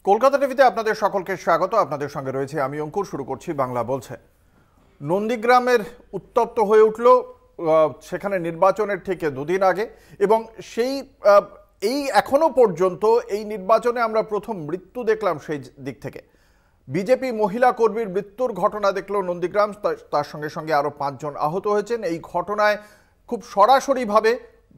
কলকাতা টিভিতে আপনাদের সকলকে স্বাগত। আপনাদের সঙ্গে রয়েছে আমি অঙ্কুর। শুরু করছি বাংলা বলছে। নন্দীগ্রামের উত্তপ্ত হয়ে উঠল সেখানে নির্বাচনের ঠিক দুদিন আগে, এবং এই এখনো পর্যন্ত এই নির্বাচনে আমরা প্রথম মৃত্যু দেখলাম সেই দিক থেকে। বিজেপি মহিলা কর্মীর মৃত্যুর ঘটনা দেখল নন্দীগ্রাম, তার সঙ্গে সঙ্গে আরও 5 জন আহত হয়েছেন। এই ঘটনায় খুব সরাসরিভাবে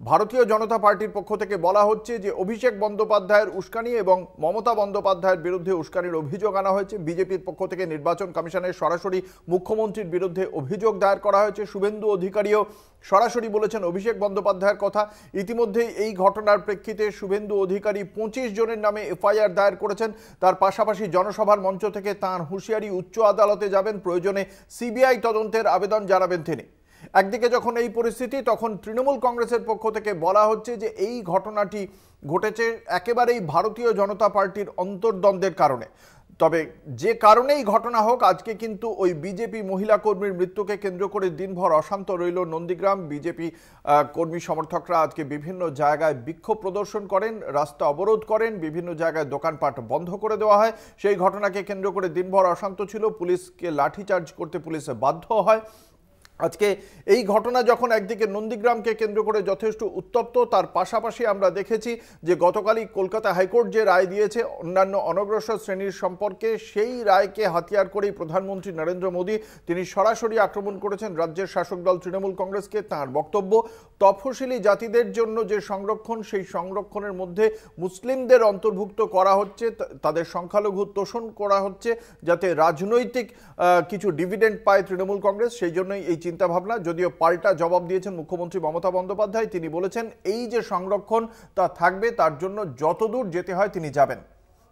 ভারতীয় জনতা পার্টির পক্ষ থেকে বলা হচ্ছে যে অভিষেক বন্দ্যোপাধ্যায়ের উস্কানি এবং মমতা বন্দ্যোপাধ্যায়ের বিরুদ্ধে উস্কানির অভিযোগ আনা হয়েছে। বিজেপির পক্ষ থেকে নির্বাচন কমিশনের সরাসরি মুখ্যমন্ত্রীর বিরুদ্ধে অভিযোগ দায়ের করা হয়েছে। শুভেন্দু অধিকারীও সরাসরি বলেছেন অভিষেক বন্দ্যোপাধ্যায়ের কথা। ইতিমধ্যেই এই ঘটনার প্রেক্ষিতে শুভেন্দু অধিকারী 25 জনের নামে এফআইআর দায়ের করেছেন। তার পাশাপাশি জনসভার মঞ্চ থেকে তাঁর হুঁশিয়ারি, উচ্চ আদালতে যাবেন, প্রয়োজনে সিবিআই তদন্তের আবেদন জানাবেন তিনি। একদিকে যখন এই পরিস্থিতি, তখন তৃণমূল কংগ্রেসের পক্ষ থেকে বলা হচ্ছে যে এই ঘটনাটি ঘটেছে একেবারেই ভারতীয় জনতা পার্টির অন্তর্দ্বন্দ্বের কারণে। তবে যে কারণেই ঘটনা হোক, আজকে কিন্তু ওই বিজেপি মহিলা কর্মীর মৃত্যুকে কেন্দ্র করে দিনভর অশান্ত রইল নন্দীগ্রাম। বিজেপি কর্মী সমর্থকরা আজকে বিভিন্ন জায়গায় বিক্ষোভ প্রদর্শন করেন, রাস্তা অবরোধ করেন, বিভিন্ন জায়গায় দোকানপাট বন্ধ করে দেওয়া হয়। সেই ঘটনাকে কেন্দ্র করে দিনভর অশান্ত ছিল। পুলিশকে লাঠিচার্জ করতে পুলিশ বাধ্য হয়। আজকে এই ঘটনা যখন একদিকে নন্দীগ্রামকে কেন্দ্র করে যথেষ্ট উত্তপ্ত, তার পাশাপাশি আমরা দেখেছি যে গতকালই কলকাতা হাইকোর্ট যে রায় দিয়েছে অন্যান্য অনগ্রসর শ্রেণীর সম্পর্কে, সেই রায়কে হাতিয়ার করেই প্রধানমন্ত্রী নরেন্দ্র মোদী তিনি সরাসরি আক্রমণ করেছেন রাজ্যের শাসক দল তৃণমূল কংগ্রেসকে। তাঁর বক্তব্য, তফসিলি জাতিদের জন্য যে সংরক্ষণ, সেই সংরক্ষণের মধ্যে মুসলিমদের অন্তর্ভুক্ত করা হচ্ছে, তাদের সংখ্যালঘু তোষণ করা হচ্ছে যাতে রাজনৈতিক কিছু ডিভিডেন্ড পায় তৃণমূল কংগ্রেস, সেই জন্যই এই চিন্তাভাবনা। যদিও পাল্টা জবাব দিয়েছেন মুখ্যমন্ত্রী মমতা বন্দ্যোপাধ্যায়। তিনি বলেছেন এই যে সংরক্ষণ তা থাকবে, তার জন্য যতদূর যেতে হয় তিনি যাবেন।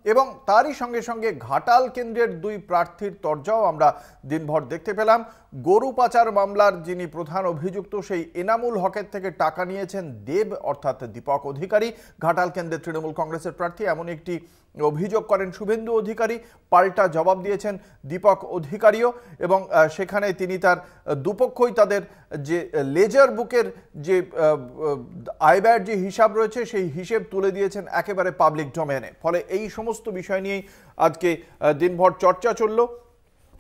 এবং তারই সঙ্গে সঙ্গে ঘাটাল কেন্দ্রের 2 প্রার্থীর তরজাও আমরা দিনভর দেখতে পেলাম। গরু পাচার মামলার যিনি প্রধান অভিযুক্ত, সেই এনামুল হকের থেকে টাকা নিয়েছেন দেব অর্থাৎ দীপক অধিকারী, ঘাটাল কেন্দ্রের তৃণমূল কংগ্রেসের প্রার্থী। এমন একটি অভিযোগ করেন শুভেন্দু অধিকারী। পাল্টা জবাব দিয়েছেন দীপক অধিকারীও, এবং সেখানে তিনি তার দুপক্ষই তাদের যে লেজার বুকের যে আয় ব্যয়ের যে হিসাব রয়েছে, সেই হিসেব তুলে দিয়েছেন একেবারে পাবলিক ডোমেনে। ফলে এই সমস্ত বিষয় নিয়েই আজকে দিনভর চর্চা চলল।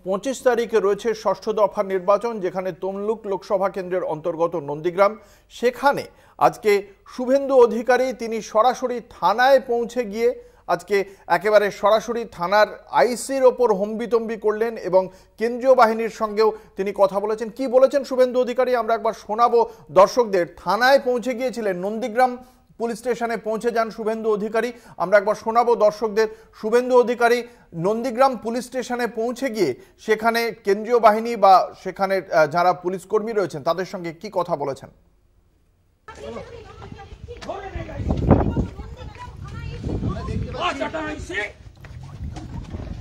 25 তারিখে রয়েছে 6ষ্ঠ দফার নির্বাচন, যেখানে তমলুক লোকসভা কেন্দ্রের অন্তর্গত নন্দীগ্রাম। সেখানে আজকে শুভেন্দু অধিকারী তিনি সরাসরি থানায় পৌঁছে গিয়ে আজকে একেবারে সরাসরি থানার আইসির ওপর হম্বিতম্বি করলেন এবং কেন্দ্রীয় বাহিনীর সঙ্গেও তিনি কথা বলেছেন। কি বলেছেন শুভেন্দু অধিকারী আমরা একবার শোনাবো দর্শকদের। থানায় পৌঁছে গিয়েছিলেন, নন্দীগ্রাম পুলিশ স্টেশনে পৌঁছে যান শুভেন্দু অধিকারী। আমরা একবার শোনাবো দর্শকদের শুভেন্দু অধিকারী নন্দীগ্রাম পুলিশ স্টেশনে পৌঁছে গিয়ে সেখানে কেন্দ্রীয় বাহিনী বা সেখানে যারা পুলিশ কর্মী রয়েছেন তাদের সঙ্গে কি কথা বলেছেন।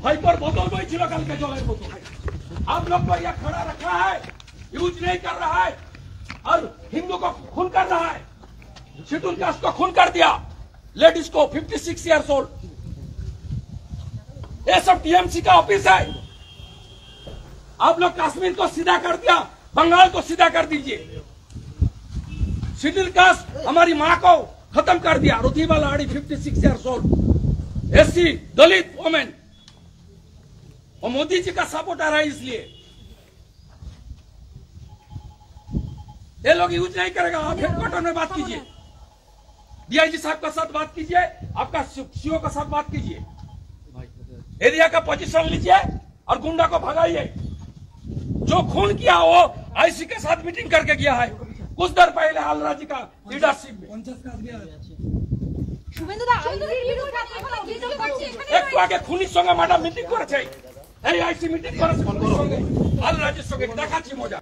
हाइपर बोतल में चिलो कल के जोले बोतल आप लोग को यह खड़ा रखा है, यूज नहीं कर रहा है और हिंदू को खून कर रहा है। शेड्यूल कास्ट को खून कर दिया, लेडीज को 56 ईयर्स ओल्ड। ये सब टीएमसी का ऑफिस है। आप लोग कश्मीर को सीधा कर दिया, बंगाल को सीधा कर दीजिए। शेड्यूल कास्ट हमारी माँ को खत्म कर दिया। रुथिबा लाड़ी 56 ईयर्स ओल्ड, एससी दलित वोमेन, और मोदी जी का सपोर्टर है, इसलिए ये लोग यूज नहीं करेगा। आप हेडक्वार्टर में बात कीजिए, डीआईजी साहब के साथ बात कीजिए, आपका सीओ के साथ बात कीजिए, एरिया का पोजीशन लीजिए और गुंडा को भगाइए। जो खून किया वो आईसी के साथ मीटिंग करके किया है कुछ देर पहले हालरा जी का लीडरशिप में। একটু আগে খুনির সঙ্গে ম্যাডাম মিটিং করেছে, এই আইসি মিটিং করেছে খুনির সঙ্গে, আলরাজির সঙ্গে দেখাচ্ছি মজা।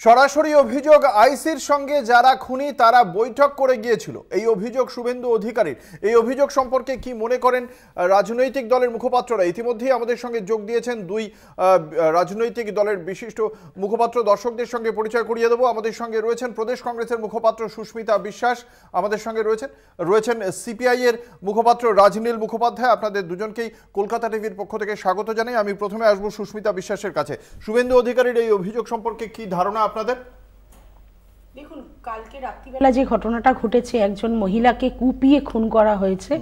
সরাসরি অভিযোগ, আইসির সঙ্গে যারা খুনি তারা বৈঠক করে গিয়েছিল, এই অভিযোগ শুভেন্দু অধিকারীর। এই অভিযোগ সম্পর্কে কি মনে করেন রাজনৈতিক দলের মুখপাত্ররা? ইতিমধ্যেই আমাদের সঙ্গে যোগ দিয়েছেন 2 রাজনৈতিক দলের বিশিষ্ট মুখপাত্র। দর্শকদের সঙ্গে পরিচয় করিয়ে দেবো। আমাদের সঙ্গে রয়েছেন প্রদেশ কংগ্রেসের মুখপাত্র সুস্মিতা বিশ্বাস, আমাদের সঙ্গে রয়েছেন সিপিআই এর মুখপাত্র রাজনীল মুখোপাধ্যায়। আপনাদের দুজনকেই কলকাতা টিভির পক্ষ থেকে স্বাগত জানাই। আমি প্রথমে আসবো সুস্মিতা বিশ্বাসের কাছে। শুভেন্দু অধিকারীর এই অভিযোগ সম্পর্কে কি ধারণা আপনাদের? দেখুন, কালকে রাত্রিবেলা যে ঘটনাটা ঘটেছে, একজন মহিলাকে কুপিয়ে খুন করা হয়েছে,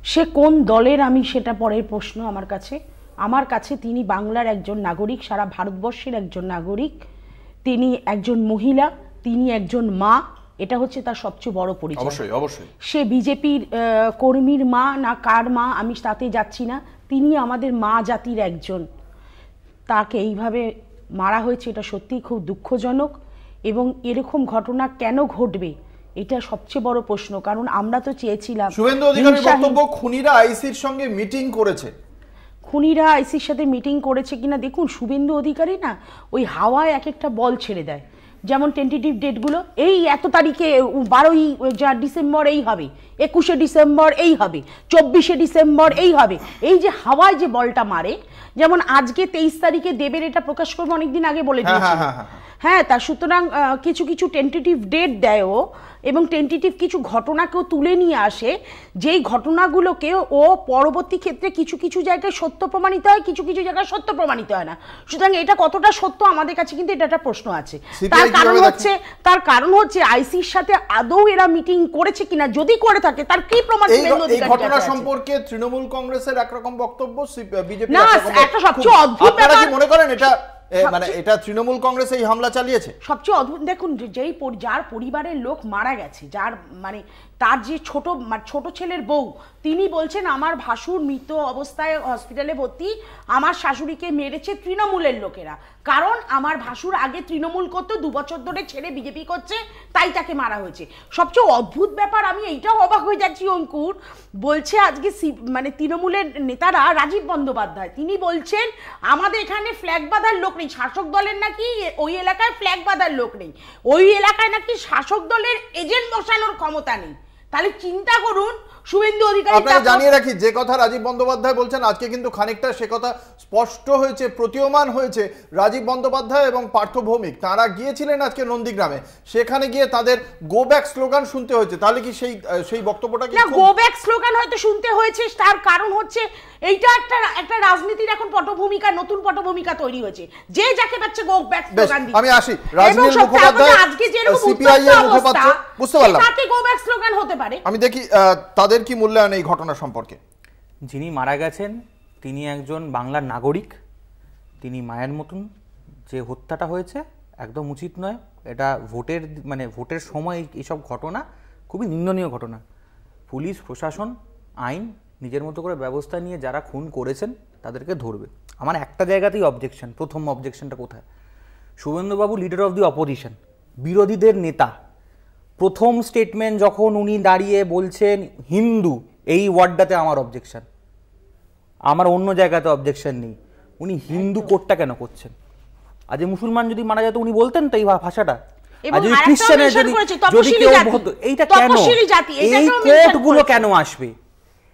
সে কোন দলের আমি সেটা পরের প্রশ্ন আমার কাছে তিনি বাংলার একজন নাগরিক, সারা ভারতবর্ষের একজন নাগরিক, তিনি একজন মহিলা, তিনি একজন মা, এটা হচ্ছে তার সবচেয়ে বড় পরিচয়। অবশ্যই অবশ্যই সে বিজেপির কর্মীর মা না কার মা আমি তাতে যাচ্ছি না, তিনি আমাদের মা জাতির একজন। তাকে এইভাবে মারা হয়েছে, এটা সত্যিই খুব দুঃখজনক। এবং এরকম ঘটনা কেন ঘটবে এটা সবচেয়ে বড় প্রশ্ন, কারণ আমরা তো চেয়েছিলাম। শুভেন্দু অধিকারীর বক্তব্য, খুনিরা আইসির সঙ্গে মিটিং করেছে। খুনিরা আইসির সাথে মিটিং করেছে কিনা দেখুন, শুভেন্দু অধিকারী না ওই হাওয়ায় এক একটা বল ছেড়ে দেয়। যেমন টেন্টেটিভ ডেটগুলো, এই এত তারিখে 12ই ডিসেম্বর এই হবে, 21শে ডিসেম্বর এই হবে, 24শে ডিসেম্বর এই হবে, এই যে হাওয়ায় যে বলটা মারে। যেমন আজকে 23 তারিখে দেবের, এটা প্রকাশ করবো অনেকদিন আগে বলে দিয়েছি। হ্যাঁ, তা সুতরাং কিছু কিছু টেন্টেটিভ ডেট দেয় ও, এবং টেন্টেটিভ কিছু ঘটনাকেও তুলে নিয়ে আসে, যেই ঘটনাগুলোকে ও পরবর্তী ক্ষেত্রে কিছু কিছু জায়গায় সত্য প্রমাণিত হয়, কিছু কিছু জায়গায় সত্য প্রমাণিত হয় না। সুতরাং এটা কতটা সত্য আমাদের কাছে কিন্তু এটা একটা প্রশ্ন আছে। তার কারণ হচ্ছে আইসির সাথে আদৌ এরা মিটিং করেছে কিনা, যদি করে থাকে তার কি প্রমাণ? এই ঘটনা সম্পর্কে তৃণমূল কংগ্রেসের একরকম বক্তব্য, বিজেপি না, একটা সবচেয়ে অদ্ভুত ব্যাপার। আপনারা কি মনে করেন এটা মানে এটা তৃণমূল কংগ্রেস এই হামলা চালিয়েছে? সবচেয়ে অদ্ভুত দেখুন, যার পরিবারের লোক মারা গেছে, যার মানে তার যে ছোট ছেলের বউ, তিনি বলছেন আমার ভাসুর মৃত অবস্থায় হসপিটালে ভর্তি, আমার শাশুড়িকে মেরেছে তৃণমূলের লোকেরা, কারণ আমার ভাসুর আগে তৃণমূল করতো, 2 বছর ধরে ছেড়ে বিজেপি করছে, তাই তাকে মারা হয়েছে। সবচেয়ে অদ্ভুত ব্যাপার, আমি এইটাও অবাক হয়ে যাচ্ছি অঙ্কুর, বলছে আজকে মানে তৃণমূলের নেতারা, রাজীব বন্দ্যোপাধ্যায়, তিনি বলছেন আমাদের এখানে ফ্ল্যাগ বাঁধার লোক নেই, শাসক দলের নাকি ওই এলাকায় ফ্ল্যাগ বাঁধার লোক নেই, ওই এলাকায় নাকি শাসক দলের এজেন্ট বসানোর ক্ষমতা নেই। তাহলে চিন্তা করুন শুভেন্দু অধিকারী। আপনারা জানিয়ে রাখি, যে কথা রাজীব বন্দ্যোপাধ্যায় বলছেন আজকে কিন্তু খানিকটা সে কথা স্পষ্ট হয়েছে, প্রতীয়মান হয়েছে। রাজীব বন্দ্যোপাধ্যায় এবং পার্থ ভৌমিক তারা গিয়েছিলেন আজকে নন্দীগ্রামে, সেখানে গিয়ে তাদের গো ব্যাক স্লোগান শুনতে হয়েছে। তাহলে কি সেই বক্তব্যটা কি? না, গো ব্যাক স্লোগান হয়তো শুনতে হয়েছে, তার কারণ হচ্ছে এইটা একটা রাজনীতির এখন পটভূমিকা, নতুন পটভূমিকা তৈরি হয়েছে, যে যাকে পাচ্ছে গো ব্যাক স্লোগান দিচ্ছে। আমি আসি, রাজনীতির মুখপাত্র আজকে যেরকম সিপিআই এর মুখপাত্র, বুঝতে পারলাম তাতে গো ব্যাক স্লোগান হতে পারে। আমি দেখি তাদের কি মূল্যায়ন এই ঘটনা সম্পর্কে। যিনি মারা গেছেন তিনি একজন বাংলার নাগরিক, তিনি মায়ের মতন। যে হত্যাটা হয়েছে একদম উচিত নয়, এটা ভোটের সময় এইসব ঘটনা খুবই নিন্দনীয় ঘটনা। পুলিশ প্রশাসন আইন নিজের মতো করে ব্যবস্থা নিয়ে যারা খুন করেছেন তাদেরকে ধরবে। আমার একটা জায়গাতেই অবজেকশন, প্রথম অবজেকশনটা কোথায়? শুভেন্দুবাবু লিডার অফ দি অপোজিশন, বিরোধীদের নেতা, প্রথম স্টেটমেন্ট যখন উনি দাঁড়িয়ে বলছেন হিন্দু, এই ওয়ার্ডটাতে আমার অবজেকশন, আমার অন্য জায়গাতে অবজেকশন নেই। উনি হিন্দু কোডটা কেন করছেন? আজ মুসলমান যদি মারা যেত উনি বলতেন তো এই ভাষাটা, আর যদি খ্রিস্টানের যদি কেউ হতো, এইটা কেন, এই কোডগুলো কেন আসবে?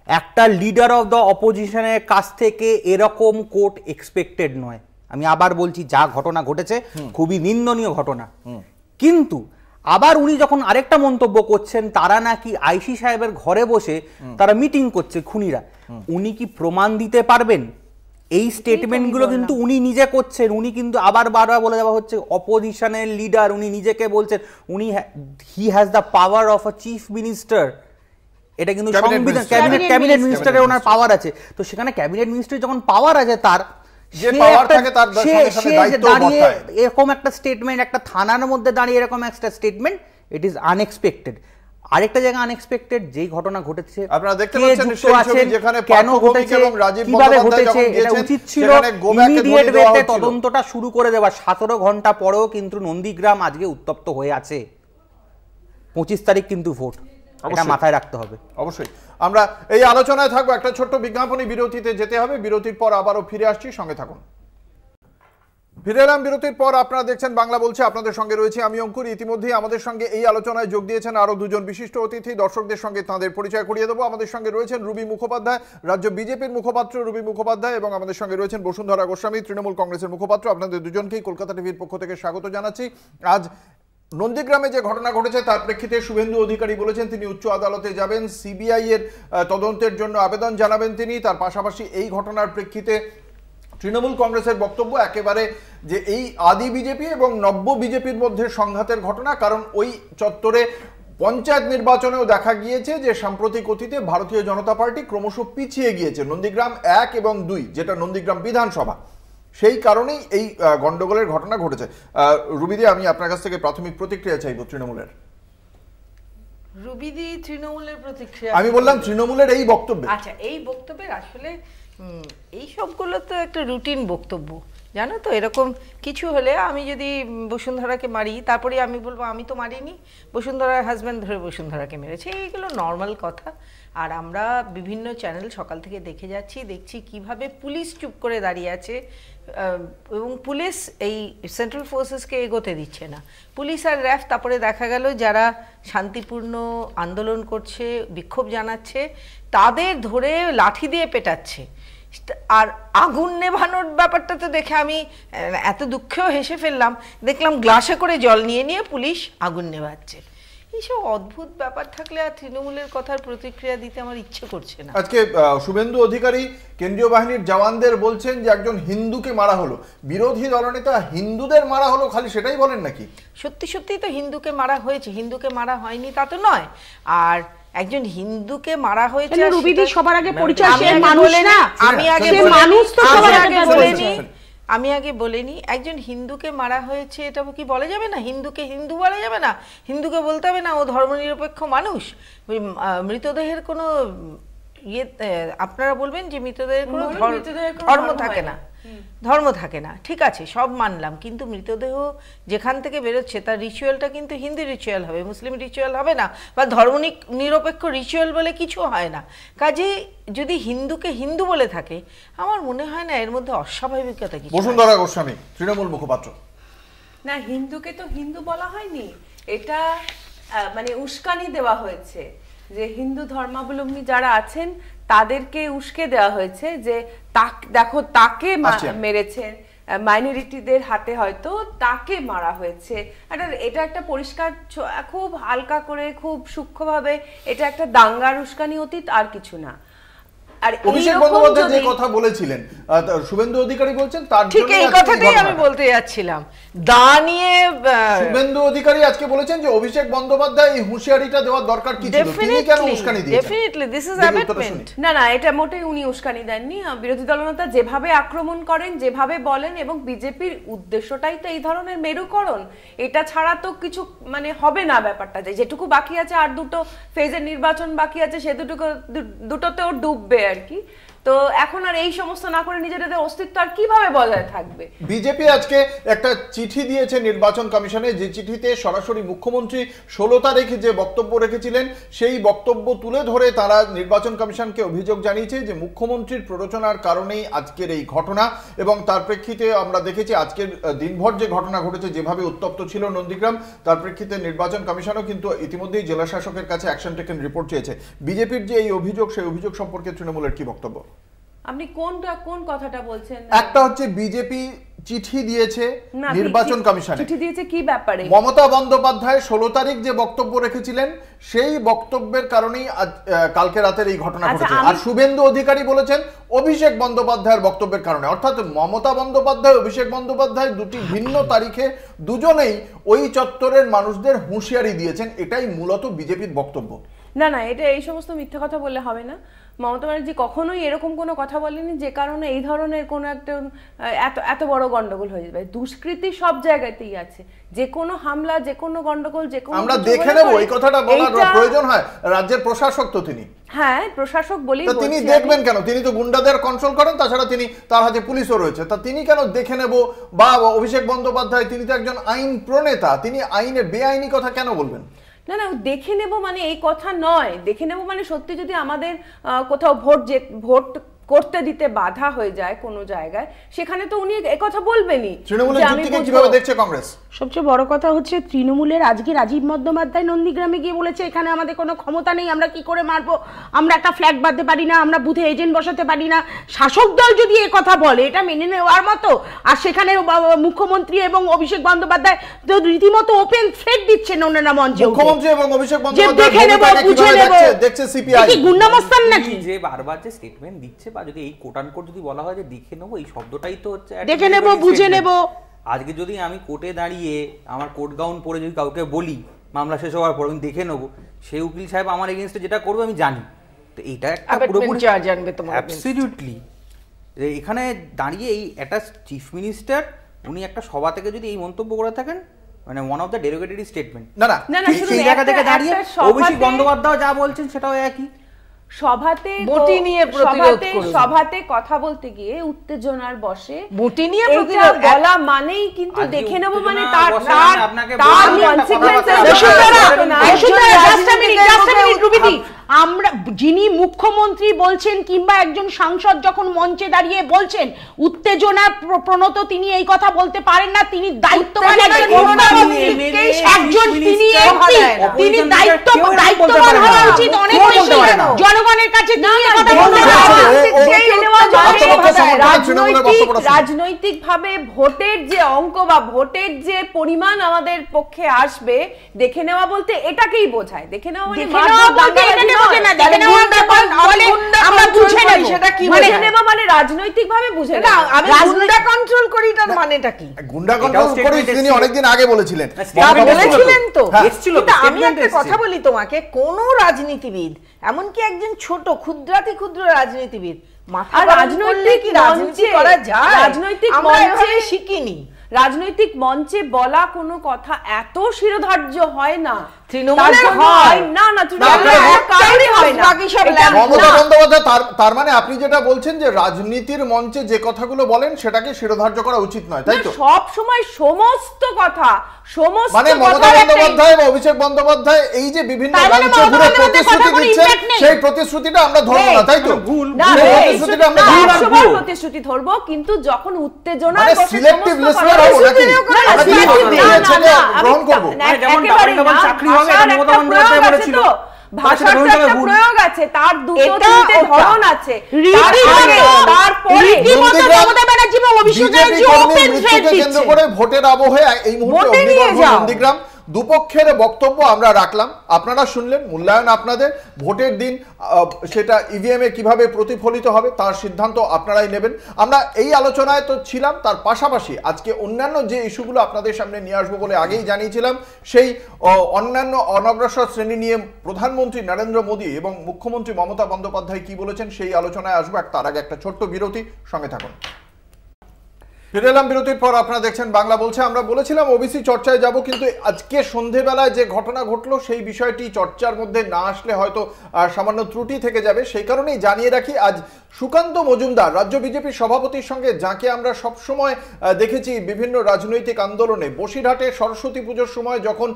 একটা লিডার অফ দ্য অপোজিশনের কাছ থেকে এরকম কোড এক্সপেক্টেড নয়। আমি আবার বলছি, যা ঘটনা ঘটেছে খুবই নিন্দনীয় ঘটনা, কিন্তু আবার উনি যখন আরেকটা মন্তব্য করছেন তারা নাকি আইসি সাহেবের ঘরে বসে তারা মিটিং করছে খুনিরা, উনি কি প্রমাণ দিতে পারবেন? এই স্টেটমেন্টগুলো কিন্তু উনি নিজে করছেন। উনি কিন্তু আবার বারবার বলে দেওয়া হচ্ছে অপোজিশনের লিডার, উনি নিজেকে বলছেন উনি he has the power of a chief minister. এটা কিন্তু সংবিধান, ক্যাবিনেট মিনিস্টারের ওনার পাওয়ার আছে। তো সেখানে ক্যাবিনেট মিনিস্টার যখন পাওয়ার আছে, তার দাঁড়িয়ে এরকম একটা স্টেটমেন্ট, একটা থানার মধ্যে দাঁড়িয়ে এরকম একটা স্টেটমেন্ট, ইট ইজ আনএক্সপেক্টেড। আরেকটা জায়গা আনএক্সপেক্টেড, যেই ঘটনা ঘটেছে আপনারা দেখতে পাচ্ছেন সেই ছবি যেখানে কেন ঘটেছে, কিভাবে ঘটেছে, এটা উচিত ছিল ইমিডিয়েট ওয়েতে তদন্তটা শুরু করে দেওয়া। 17 ঘন্টা পরেও কিন্তু নন্দীগ্রাম আজকে উত্তপ্ত হয়ে আছে। 25 তারিখ কিন্তু ভোট, এটা মাথায় রাখতে হবে। অবশ্যই আমরা এই আলোচনায় থাকবো, একটা ছোট্ট বিজ্ঞাপনী বিরতিতে যেতে হবে, বিরতির পর আবারও ফিরে আসছি, সঙ্গে থাকুন। ফিরে এলাম বিরতির পর, আপনারা দেখছেন বাংলা বলছে, আপনাদের সঙ্গে রয়েছে আমি অঙ্কুর। ইতিমধ্যেই আমাদের সঙ্গে এই আলোচনায় যোগ দিয়েছেন আরো দুজন বিশিষ্ট অতিথি, দর্শকদের সঙ্গে তাদের পরিচয় করিয়ে দেবো। আমাদের সঙ্গে রয়েছেন রুবি মুখোপাধ্যায়, রাজ্য বিজেপির মুখপাত্র রুবি মুখোপাধ্যায়, এবং আমাদের সঙ্গে রয়েছেন বসুন্ধরা গোস্বামী, তৃণমূল কংগ্রেসের মুখপাত্র। আপনাদের দুজনকেই কলকাতা টিভির পক্ষ থেকে স্বাগত জানাচ্ছি। আজ নন্দীগ্রামে যে ঘটনা ঘটেছে তার প্রেক্ষিতে শুভেন্দু অধিকারী বলেছেন তিনি উচ্চ আদালতে যাবেন, সিবিআই এর তদন্তের জন্য আবেদন জানাবেন তিনি। তার পাশাপাশি এই ঘটনার প্রেক্ষিতে তৃণমূল কংগ্রেসের বক্তব্য একেবারে যে এই আদি বিজেপি এবং নব্য বিজেপির মধ্যে সংঘাতের ঘটনা, কারণ ওই চত্বরে পঞ্চায়েত নির্বাচনেও দেখা গিয়েছে যে সাম্প্রতিক অতীতে ভারতীয় জনতা পার্টি ক্রমশ পিছিয়ে গিয়েছে। নন্দীগ্রাম 1 এবং 2, যেটা নন্দীগ্রাম বিধানসভা, সেই কারণেই এই গন্ডগোলের ঘটনা ঘটেছে। রুবিদি, আমি আপনার কাছ থেকে প্রাথমিক প্রতিক্রিয়া চাইব তৃণমূলের। রুবিদি তৃণমূলের প্রতিক্রিয়া? আমি বললাম তৃণমূলের এই বক্তব্যে। আচ্ছা, এই বক্তব্যের আসলে এই সবগুলো তো একটা রুটিন বক্তব্য, জানো তো। এরকম কিছু হলে আমি যদি বসুন্ধরাকে মারি, তারপরে আমি বলবো আমি তো মারিনি, বসুন্ধরার হাজব্যান্ড ধরে বসুন্ধরাকে মেরেছে, এইগুলো নর্মাল কথা। আর আমরা বিভিন্ন চ্যানেল সকাল থেকে দেখছি কিভাবে পুলিশ চুপ করে দাঁড়িয়ে আছে, এবং পুলিশ এই সেন্ট্রাল ফোর্সেসকে এগোতে দিচ্ছে না। পুলিশ আর র্যাফ, তারপরে দেখা গেল যারা শান্তিপূর্ণ আন্দোলন করছে, বিক্ষোভ জানাচ্ছে, তাদের ধরে লাঠি দিয়ে পেটাচ্ছে। আর আগুন নেভানোর ব্যাপারটা তো দেখে আমি এত দুঃখেও হেসে ফেললাম, দেখলাম গ্লাসে করে জল নিয়ে নিয়ে পুলিশ আগুন নেভাচ্ছে। এইসব অদ্ভুত ব্যাপার থাকলে আর তৃণমূলের কথার প্রতিক্রিয়া দিতে আমার ইচ্ছে করছে না। আজকে শুভেন্দু অধিকারী কেন্দ্রীয় বাহিনীর জওয়ানদের বলছেন যে একজন হিন্দুকে মারা হলো, বিরোধী দলনেতা হিন্দুদের মারা হলো, খালি সেটাই বলেন নাকি? সত্যি সত্যিই তো হিন্দুকে মারা হয়েছে, হিন্দুকে মারা হয়নি তা তো নয়। আর একজন হিন্দুকে মারা হয়েছে, সবার আগে পরিচয়, আমি আগে বলিনি একজন হিন্দুকে মারা হয়েছে, এটা কি বলা যাবে না? হিন্দুকে হিন্দু বলা যাবে না? হিন্দুকে বলতে হবে না ও ধর্মনিরপেক্ষ মানুষ? মৃতদেহের কোনো আপনারা বলবেন যে মৃতদেহের কোনো ধর্ম থাকে না, ধর্ম থাকে না, ঠিক আছে, সব মানলাম। কিন্তু মৃতদেহ যেখান থেকে বেরোচ্ছে তার রিচুয়ালটা কিন্তু হিন্দু রিচুয়াল হবে, মুসলিম রিচুয়াল হবে না, বা ধর্মনিরপেক্ষ রিচুয়াল বলে কিছু হয় না। কাজে যদি হিন্দুকে হিন্দু বলে থাকে, আমার মনে হয় না এর মধ্যে অস্বাভাবিকতা কিছু। বসুন্ধরা গোস্বামী, তৃণমূল মুখপাত্র। না, হিন্দুকে তো হিন্দু বলা হয়নি, এটা মানে উস্কানি দেওয়া হয়েছে যে হিন্দু ধর্মাবলম্বী যারা আছেন তাদেরকে উস্কে দেওয়া হয়েছে যে দেখো তাকে মেরেছে, মাইনরিটিদের হাতে হয়তো তাকে মারা হয়েছে। এটা একটা পরিষ্কার, খুব হালকা করে, খুব সূক্ষ্মভাবে এটা একটা দাঙ্গার উস্কানি অতীত, আর কিছু না। আর অভিষেক বন্দ্যোপাধ্যায় যে কথা বলেছিলেন, শুভেন্দু অধিকারী বলছেন তার ঠিক এই কথাটাই আমি বলতে যাচ্ছিলাম। দা নিয়ে শুভেন্দু অধিকারী আজকে বলেছেন যে অভিষেক বন্দ্যোপাধ্যায় এই হুঁশিয়ারিটা দেওয়ার দরকার কি ছিল, তিনি কেন উস্কানি দিয়েছেন? Definitely this is amendment. না, এটা মোটেই উনি উস্কানি দেননি। বিরোধী দলনেতা যেভাবে আক্রমণ করেন, যেভাবে বলেন, এবং বিজেপির উদ্দেশ্যটাই তো এই ধরনের মেরুকরণ, এটা ছাড়া তো কিছু মানে হবে না ব্যাপারটা। যেটুকু বাকি আছে, আর দুটো ফেজের নির্বাচন বাকি আছে, সে দুটোতেও ডুববে আর কি। তো এখন আর এই সমস্ত না করে নিজেদের অস্তিত্ব আর কিভাবে বজায় থাকবে? বিজেপি আজকে একটা চিঠি দিয়েছে নির্বাচন কমিশনে, যে চিঠিতে সরাসরি মুখ্যমন্ত্রী 16 তারিখ যে বক্তব্য রেখেছিলেন সেই বক্তব্য তুলে ধরে তারা নির্বাচন কমিশনকে অভিযোগ জানিয়েছে যে মুখ্যমন্ত্রীর প্ররোচনার কারণেই আজকের এই ঘটনা। এবং তার প্রেক্ষিতে আমরা দেখেছি আজকের দিনভর যে ঘটনা ঘটেছে, যেভাবে উত্তপ্ত ছিল নন্দীগ্রাম, তার প্রেক্ষিতে নির্বাচন কমিশনও কিন্তু ইতিমধ্যেই জেলা শাসকের কাছে অ্যাকশন টেকেন রিপোর্ট চেয়েছে। বিজেপির যে এই অভিযোগ, সেই অভিযোগ সম্পর্কে তৃণমূলের কি বক্তব্য? আপনি কোন কথাটা বলছেন? একটা হচ্ছে বিজেপি চিঠি দিয়েছে নির্বাচন কমিশনে। চিঠি দিয়েছে কি ব্যাপারে? মমতা বন্দ্যোপাধ্যায় 16 তারিখ যে বক্তব্য রেখেছিলেন সেই বক্তব্যের কারণেই কালকে রাতের এই ঘটনা ঘটেছে। আর শুভেন্দু অধিকারী বলেছেন অভিষেক বন্দ্যোপাধ্যায়ের বক্তব্যের কারণে। অর্থাৎ মমতা বন্দ্যোপাধ্যায়, অভিষেক বন্দ্যোপাধ্যায় দুটি ভিন্ন তারিখে দুজনেই ওই চত্বরের মানুষদের হুঁশিয়ারি দিয়েছেন, এটাই মূলত বিজেপির বক্তব্য। না, এটা এই সমস্ত মিথ্যা কথা বললে হবে না। মমতা ব্যানার্জি কখনোই এরকম কোনো কথা বলেনি যে কারণে এই ধরনের কোনো একটা এত বড় গন্ডগোল হয়ে যাবে। দুষ্কৃতি সব জায়গাতেই আছে, যে কোনো হামলা, যে কোনো গন্ডগোল, যে কোনো আমরা দেখে নেব, এই কথাটা বলার প্রয়োজন হয়। রাজ্যের প্রশাসক তো তিনি, হ্যাঁ প্রশাসক বলেই তিনি দেখবেন কেন? তিনি তো গুন্ডাদের কন্ট্রোল করেন, তাছাড়া তিনি তার হাতে পুলিশও রয়েছে, তা তিনি কেন দেখে নেব? বা অভিষেক বন্দ্যোপাধ্যায় তিনি তো একজন আইন প্রণেতা, তিনি আইনে বেআইনি কথা কেন বলবেন? না, দেখে নেব মানে এই কথা নয়। দেখে নেব মানে সত্যি যদি আমাদের কোথাও ভোট করতে দিতে বাধা হয়ে যায় কোনো জায়গায়, সেখানে তো উনি একথা বলবেনই। তৃণমূলের যুক্তিকে কিভাবে দেখছে কংগ্রেস? সবচেয়ে বড় কথা হচ্ছে তৃণমূলের আজকে রাজীব বন্দ্যোপাধ্যায় নন্দীগ্রামে গিয়ে বলেছে এখানে আমাদের কোনো ক্ষমতা নেই, আমরা কি করে মারবো, আমরা একটা ফ্ল্যাগ বাঁধতে পারি না, আমরা বুথে এজেন্ট বসাতে পারি না। শাসক দল যদি এ কথা বলে এটা মেনে নেওয়ার মতো, আর সেখানে মুখ্যমন্ত্রী এবং অভিষেক বন্দ্যোপাধ্যায় তো রীতিমতো ওপেন থ্রেট দিচ্ছেন ওনারা মঞ্চে। মুখ্যমন্ত্রী এবং অভিষেক বন্দ্যোপাধ্যায় দেখছে সিপিআই কি গুন্ডামস্তান নাকি? যে বারবার যে স্টেটমেন্ট দিচ্ছে, বা যদি এই কোট আনকোট যদি বলা হয় যে দেখে নেবো, এই শব্দটাই তো হচ্ছে দেখে নেবো, বুঝে নেবো। আজকে যদি আমি কোর্টে দাঁড়িয়ে আমার কোট গাউন পরে যদি কাউকে বলি মামলা শেষ হওয়ার পর আমি দেখে নেবো, সেই উকিল সাহেব আমার এগেনস্টে যেটা করবে আমি জানি। তো এইটা একটা পুরোপুরি অ্যাবসলিউটলি এখানে দাঁড়িয়ে এই একটা চিফ মিনিস্টার উনি একটা সভা থেকে যদি এই মন্তব্য করে থাকেন, মানে one of the derogatory statement. না না, সেই জায়গা থেকে দাঁড়িয়ে অভিষেক বন্দ্যোপাধ্যায় যা বলছেন সেটাও একই। সভাতে কথা বলতে গিয়ে উত্তেজনার বসে বটি নিয়ে বলা মানেই কিন্তু দেখে নেবো, মানে তার আমরা যিনি মুখ্যমন্ত্রী বলছেন কিংবা একজন সাংসদ যখন মঞ্চে দাঁড়িয়ে বলছেন উত্তেজনা প্রণত, তিনি এই কথা বলতে পারেন না। তিনি দায়িত্ববান একজন, তিনি দায়িত্ববান হওয়া উচিত অনেক বেশি জনগণের কাছে। রাজনৈতিক ভাবে ভোটের যে অঙ্ক বা ভোটের যে পরিমাণ আমাদের পক্ষে আসবে দেখে নেওয়া বলতে এটাকেই বোঝায়। দেখে নেওয়া মানে রাজনৈতিক ভাবে বুঝে না। আমি গুন্ডা কন্ট্রোল করি, তার মানেটা কি? গুন্ডা কন্ট্রোল করি তিনি অনেকদিন আগে বলেছিলেন তো। আমি একটা কথা বলি তোমাকে, কোন রাজনীতিবিদ, এমনকি একজন ছোট ক্ষুদ্রাতি ক্ষুদ্র রাজনীতিবিদ মাথা রাজনৈতিক রাজনীতি করা যায়, রাজনৈতিক মঞ্চে শিখিনি। রাজনৈতিক মঞ্চে বলা কোনো কথা এত শিরোধার্য হয় না। তার মানে আপনি যেটা বলছেন যে রাজনীতির মঞ্চে যে কথাগুলো বলেন সেটাকে শিরোধার্য করা উচিত নয়, তাই তো? সব সময় সমস্ত কথা, সমস্ত মানে মমতা বন্দ্যোপাধ্যায় বা অভিষেক বন্দ্যোপাধ্যায় এই যে বিভিন্ন মঞ্চে ঘুরে প্রতিশ্রুতি দিচ্ছেন, সেই প্রতিশ্রুতিটা আমরা ধরবো না, তাই তো? প্রতিশ্রুতি ধরবো, কিন্তু যখন উত্তেজনা সিলেক্টিভ লিসনার হবো নাকি গ্রহণ করবো? চাকরি হবে ভাষার একটা প্রয়োগ আছে, তার দুটো তিনটে ধরন আছে। কেন্দ্র করে ভোটের আবহে এই মুহূর্তে নন্দীগ্রাম দুপক্ষের বক্তব্য আমরা রাখলাম, আপনারা শুনলেন, মূল্যায়ন আপনাদের। ভোটের দিন সেটা ইভিএম এ কিভাবে প্রতিফলিত হবে তার সিদ্ধান্ত আপনারাই নেবেন। আমরা এই আলোচনায় তো ছিলাম, তার পাশাপাশি আজকে অন্যান্য যে ইস্যুগুলো আপনাদের সামনে নিয়ে আসবো বলে আগেই জানিয়েছিলাম, সেই অন্যান্য অনগ্রসর শ্রেণী নিয়ে প্রধানমন্ত্রী নরেন্দ্র মোদী এবং মুখ্যমন্ত্রী মমতা বন্দ্যোপাধ্যায় কি বলেছেন সেই আলোচনায় আসবো। তার আগে একটা ছোট্ট বিরতি, সঙ্গে থাকুন। ফিরে এলাম বিরতির পর, আপনারা দেখছেন বাংলা বলছে। আমরা বলেছিলাম ওবিসি চর্চায় যাব, কিন্তু আজকে সন্ধেবেলায় যে ঘটনা ঘটলো সেই বিষয়টি চর্চার মধ্যে না আসলে হয়তো সামান্য ত্রুটি থেকে যাবে। সেই কারণেই জানিয়ে রাখি, আজ সুকান্ত মজুমদার রাজ্য বিজেপির সভাপতির সঙ্গে, যাকে আমরা সবসময় দেখেছি বিভিন্ন রাজনৈতিক আন্দোলনে, বসিরহাটে সরস্বতী পুজোর সময় যখন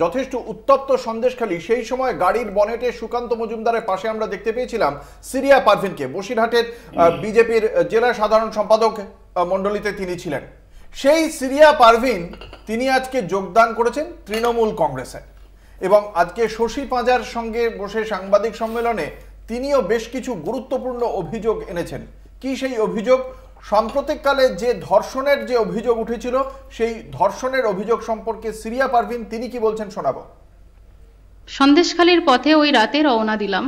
যথেষ্ট উত্তপ্ত সন্দেশখালী, সেই সময় গাড়ির বনেটে সুকান্ত মজুমদারের পাশে আমরা দেখতে পেয়েছিলাম সিরিয়া পারভিনকে। বসিরহাটের বিজেপির জেলা সাধারণ সম্পাদক মণ্ডলীতে তিনি ছিলেন। সেই সিরিয়া পারভিন তিনি আজকে যোগদান করেছেন তৃণমূল কংগ্রেসে, এবং আজকে শশী পাঁজার সঙ্গে বসে সাংবাদিক সম্মেলনে তিনিও বেশ কিছু গুরুত্বপূর্ণ অভিযোগ এনেছেন। কি সেই অভিযোগ? সাম্প্রতিককালে যে ধর্ষণের যে অভিযোগ উঠেছিল, সেই ধর্ষণের অভিযোগ সম্পর্কে সিরিয়া পারভিন তিনি কি বলছেন শোনাবো। সন্দেশখালীর পথে ওই রাতে রওনা দিলাম।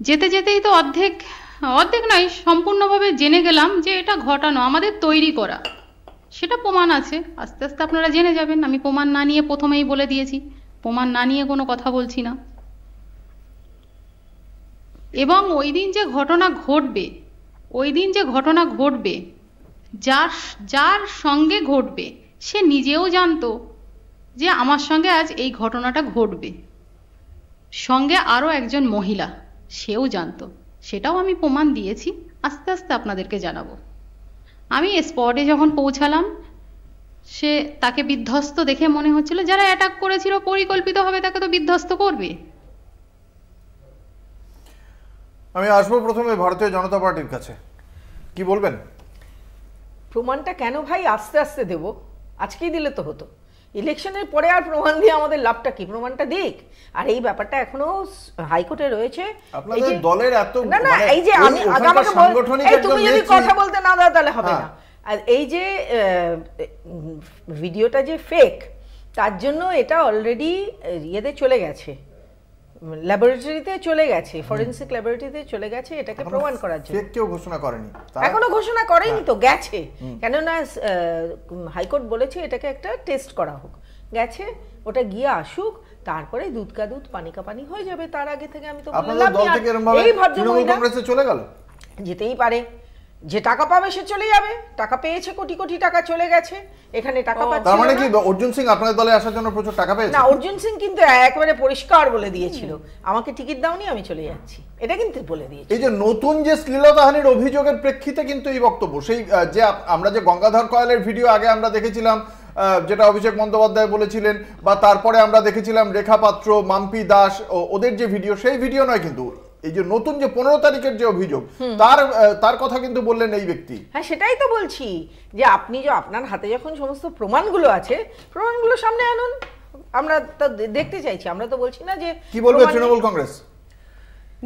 যেতে যেতেই তো অর্ধেক নয়, সম্পূর্ণভাবে জেনে গেলাম যে এটা ঘটানো, আমাদের তৈরি করা। সেটা প্রমাণ আছে, আস্তে আস্তে আপনারা জেনে যাবেন। আমি প্রমাণ না নিয়ে প্রথমেই বলে দিয়েছি, প্রমাণ না নিয়ে কোনো কথা বলছি না। এবং ওই দিন যে ঘটনা ঘটবে, যার সঙ্গে ঘটবে সে নিজেও জানতো যে আমার সঙ্গে আজ এই ঘটনাটা ঘটবে। সঙ্গে আরও একজন মহিলা, সেও জানতো, সেটাও আমি প্রমাণ দিয়েছি। আস্তে আস্তে আপনাদেরকে জানাবো। আমি স্পটে যখন পৌঁছালাম, তাকে বিধ্বস্ত দেখে মনে হচ্ছিল যারা অ্যাটাক করেছিল পরিকল্পিতভাবে তাকে তো বিধ্বস্ত করবে। আমি আসবো প্রথমে ভারতীয় জনতা পার্টির কাছে, কি বলবেন? প্রমাণটা কেন ভাই আস্তে আস্তে দেব? আজকেই দিলে তো হতো। ইলেকশনের পরে আর প্রমাণ দিয়ে আমাদের লাভটা কি? প্রমাণটা দিক। আর এই ব্যাপারটা এখনো হাইকোর্টে রয়েছে। আপনাদের দলের এত না, এই যে আমি আমাকে তুমি যদি কথা বলতে না দাও তাহলে হবে না। আর এই যে ভিডিওটা যে ফেক, তার জন্য এটা অলরেডি ইয়েতে চলে গেছে, ল্যাবরেটরিতে চলে গেছে, ফরেনসিক ল্যাবরেটরিতে চলে গেছে এটাকে প্রমাণ করার জন্য। কেউ ঘোষণা করেনি, এখনো ঘোষণা করেনি তো, গেছে। কেননা হাইকোর্ট বলেছে এটাকে একটা টেস্ট করা হোক। গেছে, ওটা গিয়ে আসুক, তারপরে দুধ কা দুধ পানি কা পানি হয়ে যাবে। তার আগে থেকে আমি তো আপনাদের দল থেকে এরকম ভাবে তৃণমূল কংগ্রেসে চলে গেল? যেতেই পারে, যে টাকা পাবে সে চলে যাবে। টাকা পেয়েছে, কোটি কোটি টাকা চলে গেছে, এখানে টাকা পাচ্ছে। তার মানে কি অর্জুন সিং আপনাদের দলে আসার জন্য প্রচুর টাকা পেয়েছে? না, অর্জুন সিং কিন্তু একবারে পরিষ্কার বলে দিয়েছিল, আমাকে টিকিট দাওনি, আমি চলে যাচ্ছি, এটা কিন্তু বলে দিয়েছে। এই যে নতুন যে শ্লীলতাহানির অভিযোগের প্রেক্ষিতে কিন্তু এই বক্তব্য, সেই যে আমরা যে গঙ্গাধর কয়ালের ভিডিও আগে আমরা দেখেছিলাম, যেটা অভিষেক বন্দ্যোপাধ্যায় বলেছিলেন, বা তারপরে আমরা দেখেছিলাম রেখা পাত্র, মাম্পি দাস, ওদের যে ভিডিও, সেই ভিডিও নয় কিন্তু এই যে নতুন যে 15 তারিখের যে অভিযোগ, তার কথা কিন্তু বললেন এই ব্যক্তি। হ্যাঁ, সেটাই তো বলছি যে আপনি যে আপনার হাতে যখন সমস্ত প্রমাণগুলো আছে, প্রমাণগুলো সামনে আনুন, আমরা তো দেখতে চাইছি। আমরা তো বলছি না যে কি বলবে তৃণমূল কংগ্রেস।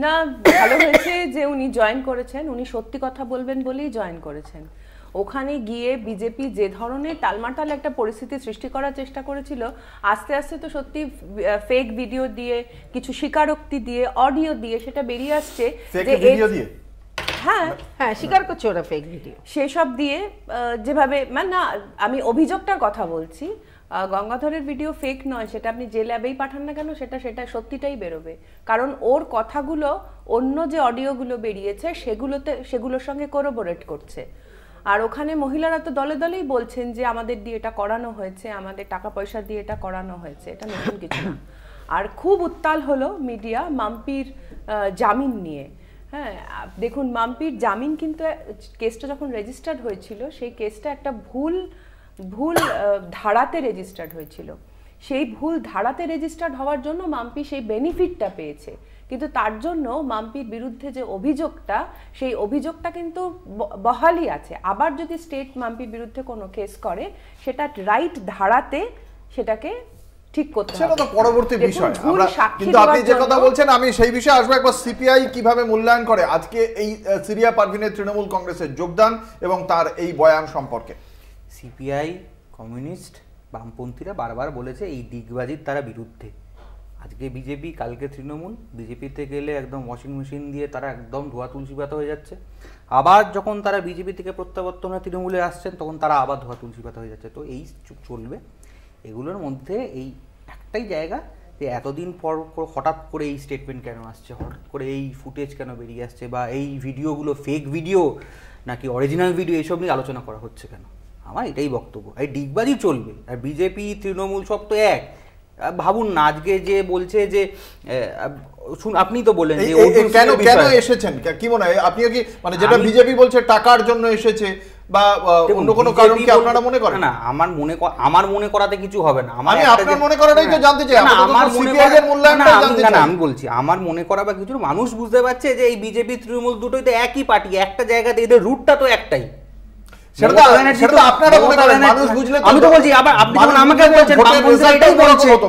না, ভালো হয়েছে যে উনি জয়েন করেছেন, উনি সত্যি কথা বলবেন বলেই জয়েন করেছেন। ওখানে গিয়ে বিজেপি যে ধরনের টালমাটাল একটা পরিস্থিতি সৃষ্টি করার চেষ্টা করেছিল, আস্তে আস্তে তো সত্যি ফেক ভিডিও দিয়ে, কিছু স্বীকারোক্তি দিয়ে, অডিও দিয়ে সেটা বেরিয়ে আসছে যে হ্যাঁ হ্যাঁ স্বীকার করছে ওরা ফেক ভিডিও, সেসব দিয়ে যেভাবে, মানে না আমি অভিযোগটার কথা বলছি, গঙ্গাধরের ভিডিও ফেক নয়, সেটা আপনি যে ল্যাবেই পাঠান না কেন সেটা সত্যিটাই বেরোবে, কারণ ওর কথাগুলো অন্য যে অডিওগুলো বেরিয়েছে সেগুলোর সঙ্গে কোরোবোরেট করছে। আর ওখানে মহিলারা তো দলে দলেই বলছেন যে আমাদের দিয়ে এটা করানো হয়েছে, আমাদের টাকা পয়সা দিয়ে এটা করানো হয়েছে, এটা নতুন কিছু না। আর খুব উত্তাল হলো মিডিয়া মাম্পির জামিন নিয়ে। হ্যাঁ, দেখুন মাম্পির জামিন কিন্তু কেসটা যখন রেজিস্টার্ড হয়েছিল, সেই কেসটা একটা ভুল ধারাতে রেজিস্টার্ড হয়েছিল। সেই ভুল ধারাতে রেজিস্টার্ড হওয়ার জন্য মাম্পি সেই বেনিফিটটা পেয়েছে, কিন্তু তার জন্য মাম্পির বিরুদ্ধে যে অভিযোগটা, সেই অভিযোগটা কিন্তু বহালই আছে। আবার যদি স্টেট মাম্পির বিরুদ্ধে কোনো কেস করে, সেটা রাইট ধারাতে সেটাকে ঠিক করতে হবে, সেটা তো পরবর্তী বিষয়। আমরা কিন্তু আপনি যে কথা বলছেন, আমি সেই বিষয়ে আসবো। একবার সিপিআই কিভাবে মূল্যায়ন করে আজকে এই সিরিয়া পারভিনের তৃণমূল কংগ্রেসের যোগদান এবং তার এই বয়ান সম্পর্কে? সিপিআই, কমিউনিস্ট, বামপন্থীরা বারবার বলেছে এই দিগবাজির তারা বিরুদ্ধে। আজকে বিজেপি, কালকে তৃণমূল। বিজেপিতে গেলে একদম ওয়াশিং মেশিন দিয়ে তারা একদম ধোয়া তুলসী পাতা হয়ে যাচ্ছে, আবার যখন তারা বিজেপি থেকে প্রত্যাবর্তন হয়ে তৃণমূলে আসছেন তখন তারা আবার ধোয়া তুলসী পাতা হয়ে যাচ্ছে। তো এই চলবে। এগুলোর মধ্যে এই একটাই জায়গা যে এতদিন পর হঠাৎ করে এই স্টেটমেন্ট কেন আসছে, হঠাৎ করে এই ফুটেজ কেন বেরিয়ে আসছে, বা এই ভিডিওগুলো ফেক ভিডিও নাকি অরিজিনাল ভিডিও, এইসব নিয়ে আলোচনা করা হচ্ছে কেন? আমার এটাই বক্তব্য। এই ডিগবাজি চলবে। আর বিজেপি তৃণমূল সব তো এক। ভাবুন না, আজকে যে বলছে যে আপনি তো বললেন যে কেন এসেছেন, কি মনে হয় আপনিও কি মানে যেটা বিজেপি বলছে টাকার জন্য এসেছে বা অন্য কোনো কারণ কি আপনারা মনে করেন? না, আমার মনে করাতে কিছু হবে না। আমি আপনার মনে করাটাই তো জানতে চাই। আমার সিপিআই এর মূল্যায়নটা জানতে চাই। আমি বলছি আমার মনে করা বা কিছু, মানুষ বুঝতে পারছে যে এই বিজেপি তৃণমূল দুটোই তো একই পার্টি, একটা জায়গাতে, এদের রুটটা তো একটাই। আমি তো বলছি, আবার আপনি যখন আমাকে বলছেন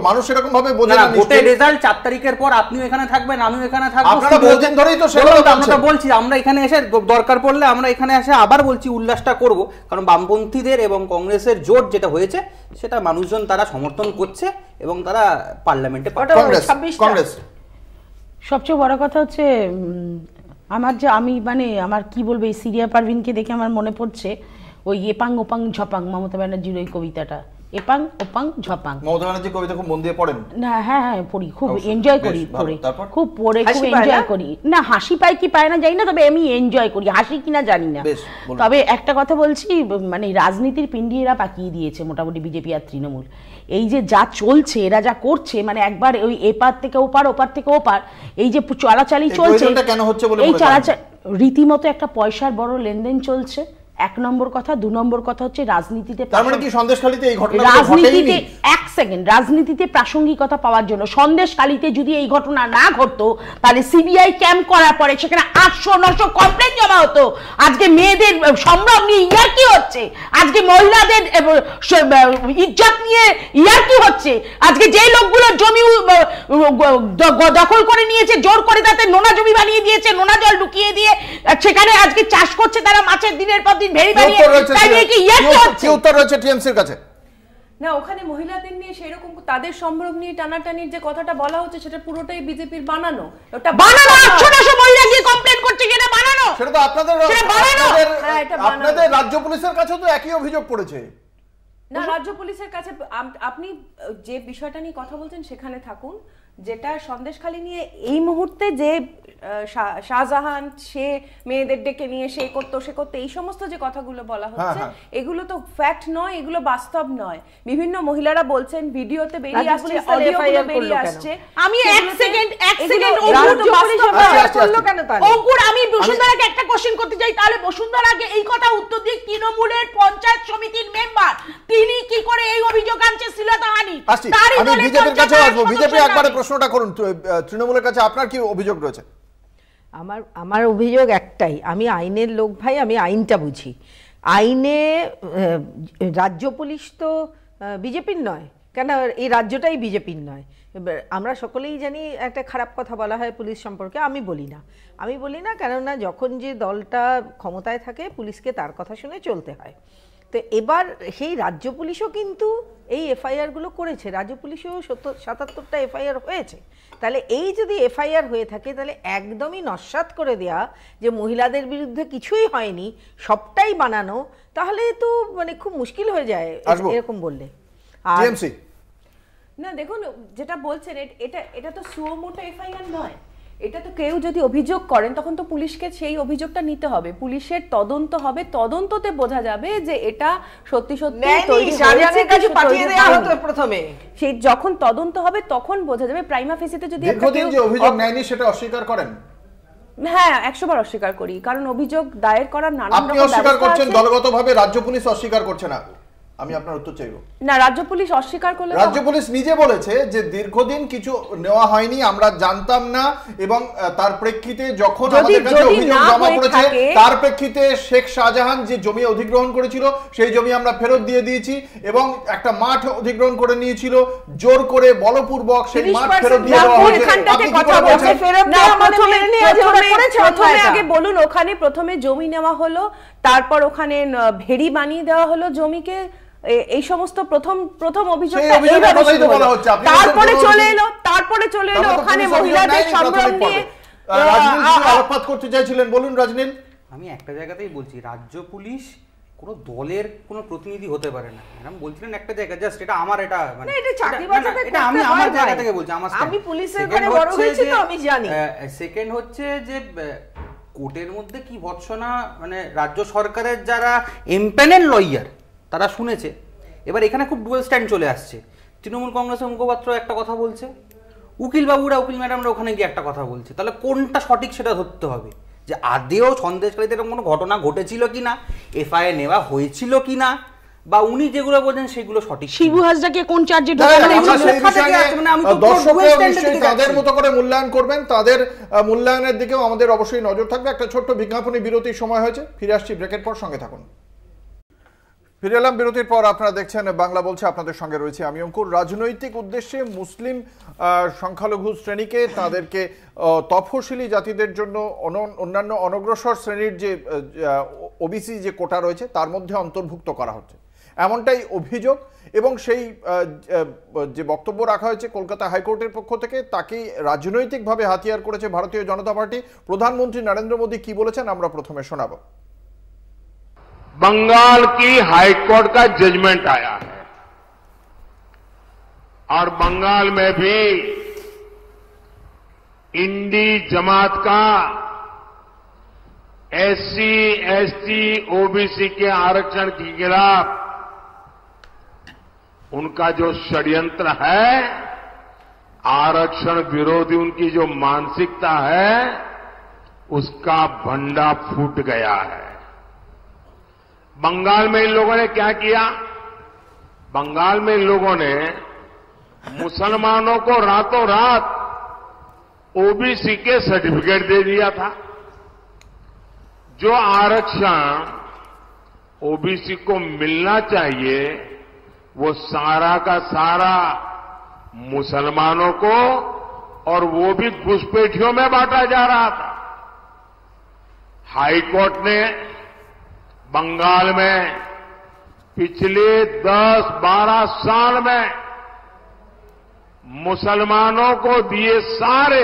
মানুষ এরকম ভাবে বোঝে না। ভোটের রেজাল্ট 4 তারিখের পর আপনিও এখানে থাকবেন, আমিও এখানে থাকবো। আপনারা বলছেন ধরেই তো সেটা আমরা বলছি, আমরা এখানে এসে দরকার পড়লে আমরা এখানে এসে আবার বলছি উল্লাসটা করব, কারণ বামপন্থীদের এবং কংগ্রেসের জোট যেটা হয়েছে সেটা মানুষজন তারা সমর্থন করছে এবং তারা পার্লামেন্টে কংগ্রেস। সবচেয়ে বড় কথা হচ্ছে আমার কি বলবো, এই সিরিয়া পারভিনকে দেখে আমার মনে পড়ছে ওই এপাং ওপাং ঝপাং, মমতা ব্যানার্জির ওই কবিতাটা। এপাং ওপাং ঝপাং। মমতা ব্যানার্জি কবিতা খুব মন দিয়ে পড়েন? না, হ্যাঁ পড়ি, খুব এনজয় করি পড়ে, খুব এনজয় করি। না, হাসি পায় কি পায় না জানি না, তবে আমি এনজয় করি, হাসি কিনা জানি না। তবে একটা কথা বলছি, মানে রাজনীতির পিন্ডি এরা পাকিয়ে দিয়েছে মোটামুটি বিজেপি আর তৃণমূল। এই যে যা চলছে, এরা যা করছে, মানে একবার ওই এপার থেকে ওপার, ওপার থেকে ওপার, এই যে চালাচালি চলছে, এই চালাচালি রীতিমতো একটা পয়সার বড় লেনদেন চলছে। 1 নম্বর কথা। 2 নম্বর কথা হচ্ছে রাজনীতিতে, তার মানে কি সন্দেশখালীতে এই ঘটনা রাজনীতিতে 1 সেকেন্ড, রাজনীতিতে প্রাসঙ্গিকতা পাওয়ার জন্য সন্দেশখালীতে যদি এই ঘটনা না ঘটতো, তাহলে সিবিআই ক্যাম্প করার পরে সেখানে 800-900 কমপ্লেন জমা হতো। আজকে মেয়েদের সম্ভ্রম নিয়ে ইয়ার্কি হচ্ছে, আজকে মহিলাদের ইজ্জত নিয়ে ইয়ার্কি হচ্ছে, আজকে যে লোকগুলো জমি দখল করে নিয়েছে, জোর করে তাতে নোনা জমি বানিয়ে দিয়েছে, নোনা জল ঢুকিয়ে দিয়ে সেখানে আজকে চাষ করছে তারা মাছের দিনের পর দিন ভেরি বানিয়ে, তাই নিয়ে কি ইয়ার্কি হচ্ছে? কি উত্তর রয়েছে টিএমসির কাছে? না, ওখানে মহিলাদের নিয়ে সেরকম তাদের সম্ভ্রম নিয়ে টানাটানির যে কথাটা বলা হচ্ছে সেটা পুরোটাই বিজেপির বানানো। ওটা বানানো, 800-900 মহিলা গিয়ে কমপ্লেন করছে, এটা বানানো। সেটা তো আপনাদের রাজ্য পুলিশের কাছে তো একই অভিযোগ পড়েছে। না, রাজ্য পুলিশের কাছে আপনি যে বিষয়টা নিয়ে কথা বলছেন সেখানে থাকুন। যেটা সন্দেশখালী নিয়ে এই মুহূর্তে যে শাহজাহান সে মেয়েদের ডেকে নিয়ে সে করতো এই সমস্ত যে কথাগুলো বলা হচ্ছে এগুলো তো ফ্যাক্ট নয়, এগুলো বাস্তব নয়। বিভিন্ন মহিলারা বলছেন, ভিডিওতে বেরিয়ে আসছে, অডিওগুলো বেরিয়ে আসছে। আমি এক সেকেন্ড অঙ্কুর, আমি বসুন্ধরাকে একটা কোশ্চেন করতে চাই। তাহলে বসুন্ধরাকে এই কথা উত্তর দিয়ে তৃণমূলের পঞ্চায়েত সমিতির মেম্বার তিনি কি করে এই অভিযোগ আনছে শ্লীলতাহানি? আমি বিজেপির কাছে আসবো। বিজেপি একবারে প্রশ্নটা করুন, তৃণমূলের কাছে আপনার কি অভিযোগ রয়েছে? আমার অভিযোগ একটাই, আমি আইনের লোক ভাই, আমি আইনটা বুঝি। আইনে রাজ্য পুলিশ তো বিজেপির নয়, কেন এই রাজ্যটাই বিজেপির নয়। আমরা সকলেই জানি একটা খারাপ কথা বলা হয় পুলিশ সম্পর্কে, আমি বলি না, কেননা যখন যে দলটা ক্ষমতায় থাকে পুলিশকে তার কথা শুনে চলতে হয়। তো এবার সেই রাজ্য পুলিশও কিন্তু এই এফআইআরগুলো করেছে, রাজ্য পুলিশেও 77টা এফআইআর হয়েছে। তাহলে এই যদি এফআইআর হয়ে থাকে তাহলে একদমই নস্যাৎ করে দেয়া যে মহিলাদের বিরুদ্ধে কিছুই হয়নি, সবটাই বানানো, তাহলে তো মানে খুব মুশকিল হয়ে যায় এরকম বললে। আর না দেখুন, যেটা বলছেন এটা তো সুমোটো এফআইআর নয়। এটা তো কেউ যদি অভিযোগ করেন তখন তো পুলিশকে সেই অভিযোগটা নিতে হবে, পুলিশের তদন্ত হবে, তদন্ততে বোঝা যাবে যে এটা সত্যি সত্যি তৈরি হয়েছে, কিছু পাঠিয়ে দেওয়া হতো প্রথমে। সেই যখন তদন্ত হবে তখন বোঝা যাবে। প্রাইমা ফেসিতে যদি দীর্ঘদিন যে অভিযোগ নেয়নি সেটা অস্বীকার করেন? হ্যাঁ, 100 বার অস্বীকার করি, কারণ অভিযোগ দায়ের করার নানান রকম আপনি অস্বীকার করছেন, দলগতভাবে রাজ্য পুলিশ অস্বীকার করছে না। আমি আপনার উত্তর চাইবো। না, রাজ্য পুলিশ অস্বীকার করলে, রাজ্য পুলিশ নিজে বলেছে যে দীর্ঘদিন কিছু নেওয়া হয়নি, আমরা জানতাম না, এবং তার প্রেক্ষিতে যখন আমাদের কাছে অভিযোগ জমা পড়েছে তার প্রেক্ষিতে শেখ শাহজাহান যে জমি অধিগ্রহণ করেছিল সেই জমি আমরা ফেরত দিয়ে দিয়েছি, এবং একটা মাঠ অধিগ্রহণ করে নিয়েছিল জোর করে বলপূর্বক সেই মাঠ ফেরত দিয়ে দেওয়া হয়েছে। আপনি কি করে বলছেন ফেরত দেওয়া মানে মেনে নিয়ে যে ওরা করেছে? প্রথমে আগে বলুন, ওখানে প্রথমে জমি নেওয়া হলো, তারপর ওখানে ভেড়ি বানিয়ে দেওয়া হলো জমিকে, এই সমস্ত প্রথম অভিযোগটা এইভাবে শুরু হলো। তারপরে চলে এলো ওখানে মহিলাদের সম্ভ্রম নিয়ে আলোকপাত করতে চাইছিলেন, বলুন রাজনীল। আমি একটা জায়গাতেই বলছি, রাজ্য পুলিশ কোনো দলের কোনো প্রতিনিধি হতে পারে না। আমি বলছিলেন একটা জায়গা, জাস্ট এটা আমার, এটা মানে এটা আমি আমার জায়গা থেকে বলছি, আমি পুলিশের ঘরে বড় হয়েছি তো আমি জানি। সেকেন্ড হচ্ছে যে কোর্টের মধ্যে কি ভৎসনা, মানে রাজ্য সরকারের যারা এমপ্যানেল লয়ার তারা শুনেছে। এবার এখানে খুব ডুয়াল স্ট্যান্ড চলে আসছে। তৃণমূল কংগ্রেসের মুখপাত্র একটা কথা বলছে, উকিল ম্যাডামরা ওখানে গিয়ে একটা কথা বলছে। তাহলে কোনটা সঠিক সেটা ধরতে হবে, যে আদেও সন্দেশকারীতে এরকম কোনো ঘটনা ঘটেছিল কিনা, এফআইআর নেওয়া হয়েছিল কিনা, বা উনি যেগুলো বলছেন সেগুলো সঠিক। শিবু হাজরাকে কোন চার্জে তাদের মতো করে মূল্যায়ন করবেন, তাদের মূল্যায়নের দিকেও আমাদের অবশ্যই নজর থাকবে। একটা ছোট্ট বিজ্ঞাপনী বিরতির সময় হয়েছে, ফিরে আসছি ব্রেকের পর, সঙ্গে থাকুন। ফিরে এলাম বিরতির পর, আপনারা দেখছেন বাংলা বলছে, আপনাদের সঙ্গে রয়েছে আমি অঙ্কুর। রাজনৈতিক উদ্দেশ্যে মুসলিম সংখ্যালঘু শ্রেণীকে, তাদেরকে তফসিলি জাতিদের জন্য অন্যান্য অনগ্রসর শ্রেণীর যে ওবিসি যে কোটা রয়েছে তার মধ্যে অন্তর্ভুক্ত করা হচ্ছে, এমনটাই অভিযোগ। এবং সেই যে বক্তব্য রাখা হয়েছে কলকাতা হাইকোর্টের পক্ষ থেকে, তাকেই রাজনৈতিকভাবে হাতিয়ার করেছে ভারতীয় জনতা পার্টি। প্রধানমন্ত্রী নরেন্দ্র মোদী কি বলেছেন আমরা প্রথমে শোনাবো। बंगाल की हाईकोर्ट का जजमेंट आया है और बंगाल में भी इंडी जमात का एससी, एसटी, ओबीसी के आरक्षण के खिलाफ उनका जो षड्यंत्र है, आरक्षण विरोधी उनकी जो मानसिकता है, उसका भंडा फूट गया है। बंगाल में इन लोगों ने क्या किया? बंगाल में इन लोगों ने मुसलमानों को रातों रात ओबीसी के सर्टिफिकेट दे दिया था। जो आरक्षण ओबीसी को मिलना चाहिए वो सारा का सारा मुसलमानों को, और वो भी घुसपैठियों में बांटा जा रहा था। हाईकोर्ट ने बंगाल में पिछले 10-12 साल में मुसलमानों को दिए सारे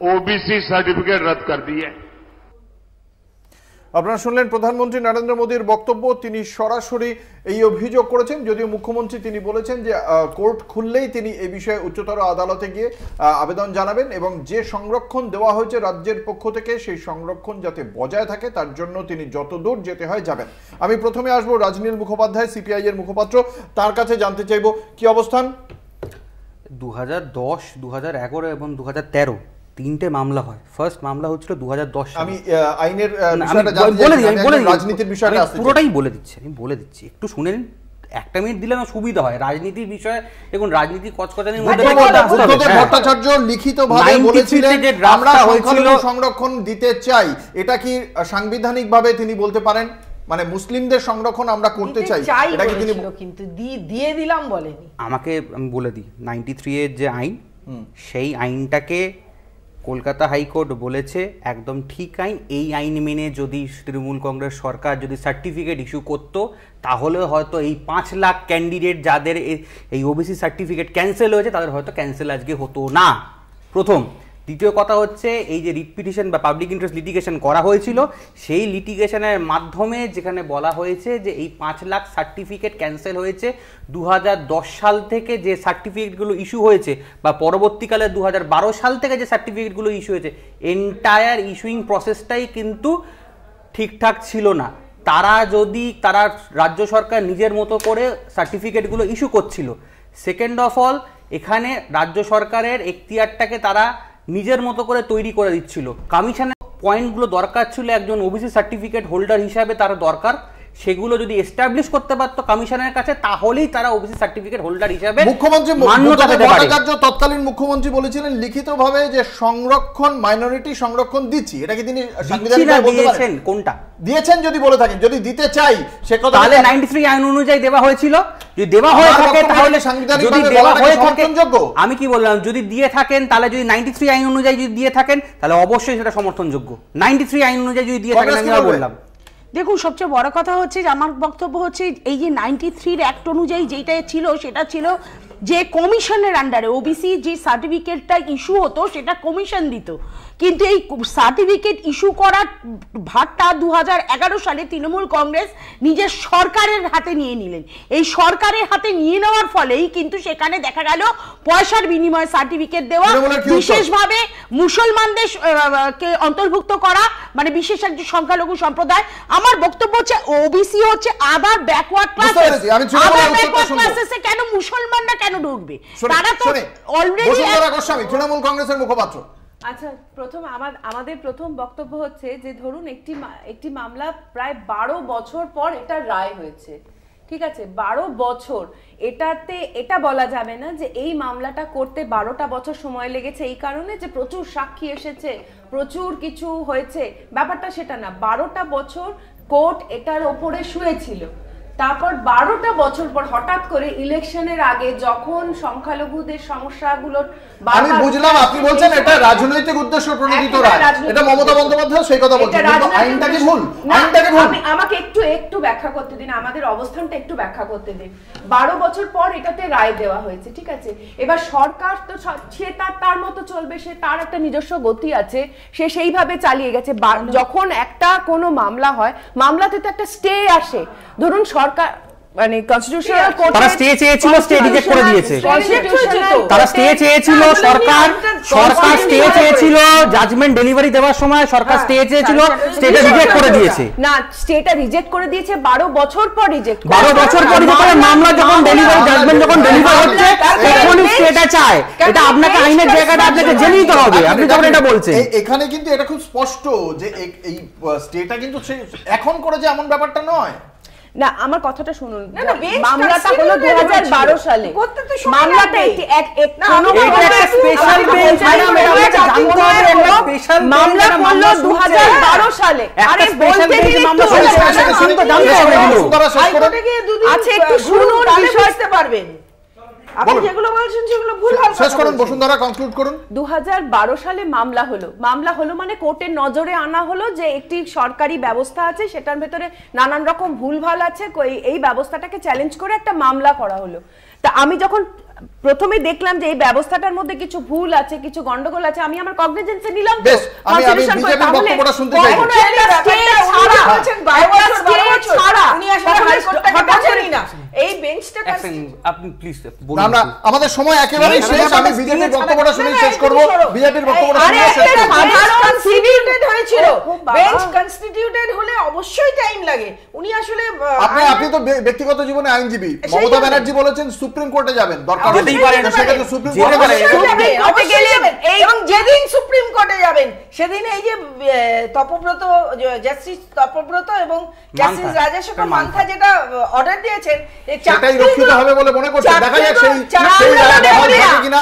ओबीसी सर्टिफिकेट रद्द कर दिए। আপনারা শুনলেন প্রধানমন্ত্রী নরেন্দ্র মোদীর বক্তব্য। তিনি সরাসরি এই অভিযোগ করেছেন, যদিও মুখ্যমন্ত্রী তিনি বলেছেন যে কোর্ট খুললেই তিনি এই বিষয়ে উচ্চতর আদালতে গিয়ে আবেদন জানাবেন এবং যে সংরক্ষণ দেওয়া হয়েছে রাজ্যের পক্ষ থেকে সেই সংরক্ষণ যাতে বজায় থাকে তার জন্য তিনি যত দূর যেতে হয় যাবেন। আমি প্রথমে আসবো রাজনীল মুখোপাধ্যায়, সিপিআই এর মুখপাত্র, তার কাছে জানতে চাইবো কি অবস্থান। 2010, 2011 এবং 2013 তিনটে মামলা হয়। ফার্স্ট মামলা হচ্ছিল 2010 সালে। আমি আইনের বিষয়টা জানতে চাই, রাজনীতির বিষয়টা আসছে, পুরোটাই বলে দিচ্ছি, একটু শুনে নিন। একটা মিনিট দিলে আমার সুবিধা হয়। রাজনীতির বিষয়ে দেখুন, রাজনীতি কচকচানির মধ্যে ভট্টাচার্য লিখিতভাবে বলেছিলেন যে আমরা সংখ্যালঘু সংরক্ষণ দিতে চাই, এটা কি সাংবিধানিকভাবে তিনি বলতে পারেন? মানে মুসলিমদের সংরক্ষণ আমরা করতে চাই, এটা কি তিনি কিন্তু দিয়ে দিলাম বলেনি? আমাকে আমি বলে দিই, 93 এর যে আইন, সেই আইনটাকে কলকাতা হাইকোর্ট বলেছে একদম ঠিক আইন। এই আইন মেনে যদি তৃণমূল কংগ্রেস সরকার যদি সার্টিফিকেট ইস্যু করতো তাহলে হয়তো এই 5 লাখ ক্যান্ডিডেট যাদের এই ওবিসি সার্টিফিকেট ক্যান্সেল হয়েছে তাদের হয়তো ক্যান্সেল আজকে হতো না। প্রথম। দ্বিতীয় কথা হচ্ছে, এই যে রিট পিটিশন বা পাবলিক ইন্টারেস্ট লিটিগেশন করা হয়েছিল, সেই লিটিগেশনের মাধ্যমে যেখানে বলা হয়েছে যে এই 5 লাখ সার্টিফিকেট ক্যান্সেল হয়েছে 2010 সাল থেকে যে সার্টিফিকেটগুলো ইস্যু হয়েছে বা পরবর্তীকালে 2012 সাল থেকে যে সার্টিফিকেটগুলো ইস্যু হয়েছে, এন্টায়ার ইস্যুইং প্রসেসটাই কিন্তু ঠিকঠাক ছিল না। তারা রাজ্য সরকার নিজের মতো করে সার্টিফিকেটগুলো ইস্যু করছিল। সেকেন্ড অফ অল, এখানে রাজ্য সরকারের এখতিয়ারটাকে তারা নিজের মতো করে তৈরি করে দিচ্ছিল। কমিশনের পয়েন্টগুলো দরকার ছিল একজন ওবিসি সার্টিফিকেট হোল্ডার হিসাবে তার দরকার, সেগুলো যদি এস্টাবলিশ করতে পারতো কমিশনের কাছে, তাহলেই তারা ওবিসি সার্টিফিকেট হোল্ডার হিসাবে মুখ্যমন্ত্রী মান্যতা পেতে পারে। তৎকালীন মুখ্যমন্ত্রী বলেছিলেন লিখিতভাবে যে সংরক্ষণ, মাইনরিটি সংরক্ষণ দিচ্ছি, এটা কি তিনি সাংবিধানিকভাবে বলতে পারেন? কোনটা দিয়েছেন যদি বলে থাকেন, যদি দিতে চাই সে কথা, তাহলে 93 আইন অনুযায়ী দেওয়া হয়েছিল। যদি দেওয়া হয়ে থাকে তাহলে সাংবিধানিকভাবে বলাটাকে সমর্থনযোগ্য। আমি কি বললাম, যদি দিয়ে থাকেন তাহলে, যদি 93 আইন অনুযায়ী যদি দিয়ে থাকেন তাহলে অবশ্যই সেটা সমর্থনযোগ্য। 93 আইন অনুযায়ী যদি দিয়ে থাকেন, আমি বললাম। দেখুন, সবচেয়ে বড় কথা হচ্ছে যে আমার বক্তব্য হচ্ছে এই যে 93 অ্যাক্ট অনুযায়ী যেটা ছিল, সেটা ছিল যে কমিশনের আন্ডারে ওবিসি যে সার্টিফিকেটটা ইস্যু হতো সেটা কমিশন দিত, কিন্তু এই সার্টিফিকেট ইস্যু করার ভারটা 2011 সালে তৃণমূল কংগ্রেস নিজের সরকারের হাতে নিয়ে নিলেন। এই সরকারের হাতে নিয়ে নেওয়ার ফলেই কিন্তু সেখানে দেখা গেল পয়সার বিনিময়ে সার্টিফিকেট দেওয়া, বিশেষভাবে মুসলমানদের কে অন্তর্ভুক্ত করা, মানে বিশেষ একটি সংখ্যালঘু সম্প্রদায়। আমার বক্তব্য হচ্ছে ওবিসি হচ্ছে আদার ব্যাকওয়ার্ড ক্লাসেসে কেন মুসলমানরা কেন ঢুকবে? তারা তো অলরেডি তৃণমূল কংগ্রেসের মুখপাত্র। আচ্ছা, আমাদের প্রথম বক্তব্য হচ্ছে যে ধরুন একটি মামলা প্রায় 12 বছর পর এটা রায় হয়েছে, ঠিক আছে? 12 বছর, এটা বলা যাবে না যে এই মামলাটা করতে 12টা বছর সময় লেগেছে এই কারণে যে প্রচুর সাক্ষী এসেছে, প্রচুর কিছু হয়েছে, ব্যাপারটা সেটা না। 12টা বছর কোর্ট এটার ওপরে শুয়েছিল। তারপর 12টা বছর পর হঠাৎ করে ইলেকশনের আগে যখন সংখ্যালঘুদের সমস্যাগুলো, আমি বুঝলাম আপনি বলছেন এটা রাজনৈতিক উদ্দেশ্য প্রণোদিত রায়, এটা মমতা বন্দ্যোপাধ্যায় সেই কথা বলছেন, কিন্তু আইনটা কি ভুল? আইনটা কি ভুল? আমাকে একটু ব্যাখ্যা করতে দিন, আমাদের অবস্থানটা একটু ব্যাখ্যা করতে দিন। 12 বছর পর এটাতে রায় দেওয়া হয়েছে, ঠিক আছে? এবার সরকার তো সে তার মতো চলবে, সে তার একটা নিজস্ব গতি আছে, সে সেইভাবে চালিয়ে গেছে। যখন একটা কোনো মামলা হয়, মামলাতে তো একটা স্টে আসে। ধরুন সরকার মানে কনস্টিটিউশনাল কোর্ট, তারা স্টে চেয়েছিল, স্টে রিজেক্ট করে দিয়েছে। তারা স্টে চেয়েছিল, সরকার স্টে চেয়েছিল, জাজমেন্ট ডেলিভারি দেওয়ার সময় সরকার স্টে চেয়েছিল, স্টেটা রিজেক্ট করে দিয়েছে। না, স্টেটা রিজেক্ট করে দিয়েছে 12 বছর পর রিজেক্ট। 12 বছর পর যখন মামলা যখন ডেলিভারি, জাজমেন্ট যখন ডেলিভার হচ্ছে তখনই স্টেটা চায়। এটা আপনাকে আইনের জায়গাটা আপনাকে জেনে নিতে হবে, আপনি যখন এটা বলছেন। এখানে কিন্তু এটা খুব স্পষ্ট যে এই স্টেটা কিন্তু এখন করে যে এমন ব্যাপারটা নয়। না, আমার কথাটা শুনুন। মামলাটা হলো 2012 সালে। মামলাটা মামলা হলো 2012 সালে। আরে বলতে দিন, আচ্ছা একটু শুনুন, বুঝতে পারবেন। আপনি যেগুলো বলছেন সেগুলো ভুলভাল। শেষ করুন বসুন্ধরা, কনক্লুড করুন। 2012 সালে মামলা হলো মানে কোর্টের নজরে আনা হলো যে একটি সরকারি ব্যবস্থা আছে, সেটার ভেতরে নানান রকম ভুলভাল আছে, এই ব্যবস্থাটাকে চ্যালেঞ্জ করে একটা মামলা করা হলো। তা আমি যখন প্রথমে দেখলাম যে এই ব্যবস্থাটার মধ্যে কিছু ভুল আছে, কিছু গন্ডগোল আছে, আমি আমার কগনিজেন্সে নিলাম। বেশ, আমি বিজেপির বক্তব্যটা শুনতে চাই। এই বেঞ্চটা আপনি প্লিজ আমরা আমাদের সময় একেবারে শেষ, আমি বিজেপির বক্তব্যটা শুনে শেষ করব। বিজেপির বক্তব্যটা শুনে শেষ করব। কনস্টিটিউটেড হয়েছিল, বেঞ্চ কনস্টিটিউটেড হলে অবশ্যই টাইম লাগে। উনি আসলে আপনি তো ব্যক্তিগত জীবনে আইনজীবী, মমতা ব্যানার্জি বলেছেন সুপ্রিম কোর্টে যাবেন, দরকার হতেই পারে সেক্ষেত্রে সুপ্রিম কোর্টে যাবেন। এবং যেদিন সুপ্রিম কোর্টে যাবেন সেদিন এই যে তপব্রত, জাস্টিস তপব্রত এবং জাস্টিস রাজেশেখর মান্থা যেটা অর্ডার দিয়েছেন, সেটাই রক্ষিত হবে বলে মনে করছেন। দেখা যাক সেই কিনা।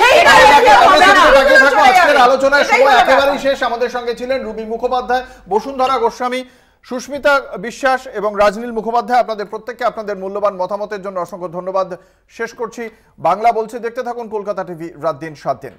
আজকের আলোচনার সময় একেবারেই শেষ। আমাদের সঙ্গে ছিলেন রুবি মুখোপাধ্যায়, বসুন্ধরা গোস্বামী, সুস্মিতা বিশ্বাস এবং রাজনীল মুখোপাধ্যায়। আপনাদের প্রত্যেককে আপনাদের মূল্যবান মতামতের জন্য অসংখ্য ধন্যবাদ। শেষ করছি বাংলা বলছে। দেখতে থাকুন কলকাতা টিভি, রাত দিন 7 দিন।